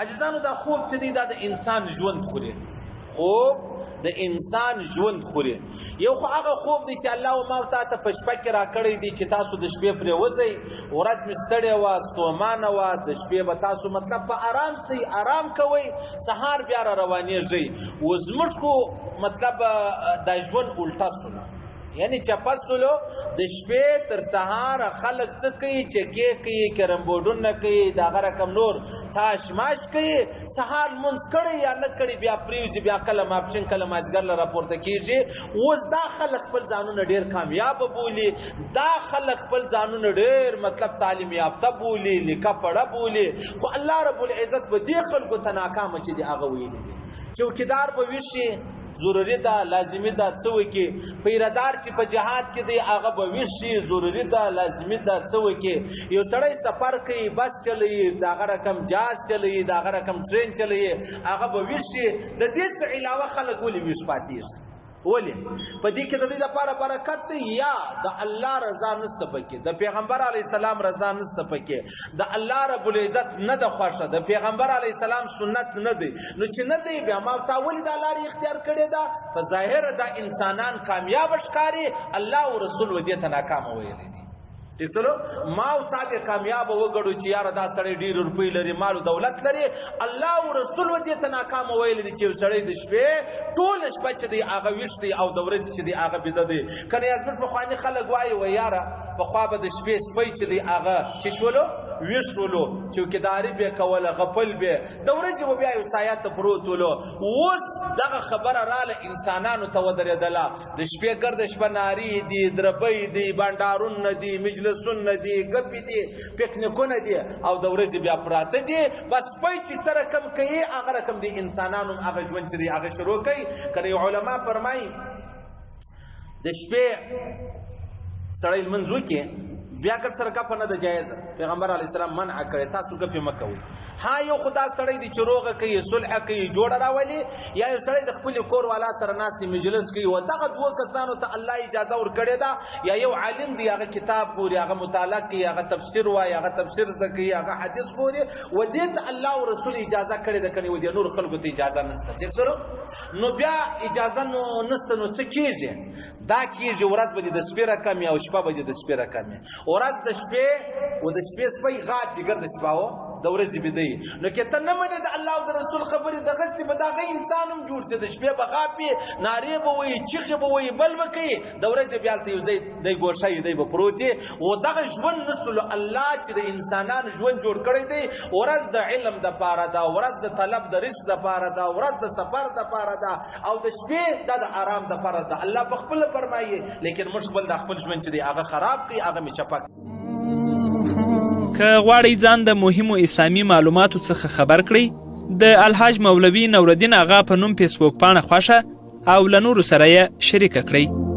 عزیزانو دا خوب چې دی دا د انسان ژوند خوري، خوب د انسان ژوند خوري. یو خو هغه خوب دی چې الله ما تا ته په شپه کې راکړی دی چې تاسو د شپې پرې وځئ، ورځ مې ستړې وه ستومانه وه، د شپې به تاسو مطلب په آرام سئ، آرام کوئ، سهار بیا را روانېږئ. زموږ خو مطلب دا ژوند الټه سوله، یعنی چپه سولو د شپې تر سهاره خلک څه کوي، چکې کوي، کیرم بورډونه کوي، دغه رقم نور تاش ماش کوي، سهار لمونځ کړی یا نه کړی بیا پرېوځي، بیا کله ماپښین کله مازدیګر له راپورته کېږي. اوس دا خلک خپل ځانونه ډېر کامیابه بولي، دا خلک خپل ځانونه ډېر مطلب تعلیم یافته بولي، لیکه پړه بولي، خو الله رب العزت به دې خلکو ته ناکامه چې دي هغه ویلي دي. چوکیدار به ویښ شي، ضروري ده، لازمي ده، څه وکړي. پیردار چې په جهاد کې دی هغه به ویښ شي، ضروري ده، لازمي ده، څه وکړي. یو سړی سفر کوي، بس چلوي، دغه رقم جهاز چلوي، دغه رقم ټرین چلوي، هغه به ویښ شي. د دې څه علاوه خلک ولې ویښ پاتېږي؟ ولې؟ په دې کې د دې لپاره برکت دی یا د الله رضا نشته پکې، د پیغمبر علیه السلام رضا نشته پکې، د الله رب العزت نه ده خوښه، د پیغمبر علیه السلام سنت نه دی. نو چې نه دی بیا ما تا ولې دا لارې اختیار کړې ده؟ په ظاهره دا انسانان کامیاب ښکاري، الله او رسول و دې ته ناکامه ویلی دي. ٹھیک سلو ما او تا به کامیاب وګړو چې یار دا سړی ډیر روپۍ لري، مال او دولت لري، الله او رسول و دې ته ناکام ویل دي چې سړی د شپې ټول شپه چې دی هغه ویښ دی او د ورځې چې دی هغه بیده دی. کنه یزمن پخواني خلک وایي و یاره پخوا به د شپې سپی چې دی هغه چې شولو ویښ شولو، چوکیداري به کوله، غفل به، د ورځې به بیا یو سایه ته پروت ولو. اوس دغه خبره راله انسانانو ته ودرېدله، د شپې ګرده شپه نارې دي، دربۍ دي، بانډارونه دي، مجلسونه دي، ګپې دي، پکنیکونه دي، او د ورځې بیا پراته دي. بس سپی چې څه رقم کوي هغه رقم دی انسانانو هغه ژوند چې دی هغه شروع کوي. کنه یو علما فرمایي د شپې سړی لمونځ وکړي بیا که سره کپه نه ده جایزه، پیغمبر علیه السلام منع کړی تاسو کپې مه کوئ. ها یو خدا سړی دی چې روغه کوي، صلح کوي، جوړه راولي، یا یو سړی د خپل کور والا سره ناستې مجلس کوي، و دغه دوه کسانو ته الله اجازه ورکړې ده، یا یو عالم دی هغه کتاب ګوري، هغه مطالعه کوي، هغه تفسیر وایي، هغه تفسیر زده کوي، هغه حدیث ګوري، و دې ته الله او رسول اجازه کړې ده. کنې و دې نور خلکو ته اجازه نشته. ټیک سره نو بیا اجازه نو نشته، نو څه کېږي؟ دا کېږي ورځ به دې د شپې رقم او شپه به دې د شپې رقم، ورځ د شپې و د شپې سپی غاب دیګر د شپه و د ورځې بیدی. نو که ته نه منې د الله او د رسول خبرې دغسې به دغه انسان هم جوړ شي، د شپې به غاپي، نارې به وایي، چیغې به وایي، بل به کوي، د ورځې بیا هلته یو ځای دی ګوښه یې دی به پروت دی. و دغه ژوند نسلو الله چې د انسانانو ژوند جوړ کړی دی، ورځ د علم دپاره ده، ورځ د طلب د رزق دپاره ده، ورځ د سفر دپاره ده، او د شپې دا د آرام دپاره ده. الله په خپله فرمایي، لیکن موږ خپل د خپل ژوند چې دی هغه خراب کړي، هغه مې چپه کړي. که غواړئ ځان د مهمو اسلامي معلوماتو څخه خبر کړئ، د الحاج مولوي نورالدین اغا په نوم فیسبوک پاڼه خوښه او له نورو سره یې شریکه کړئ.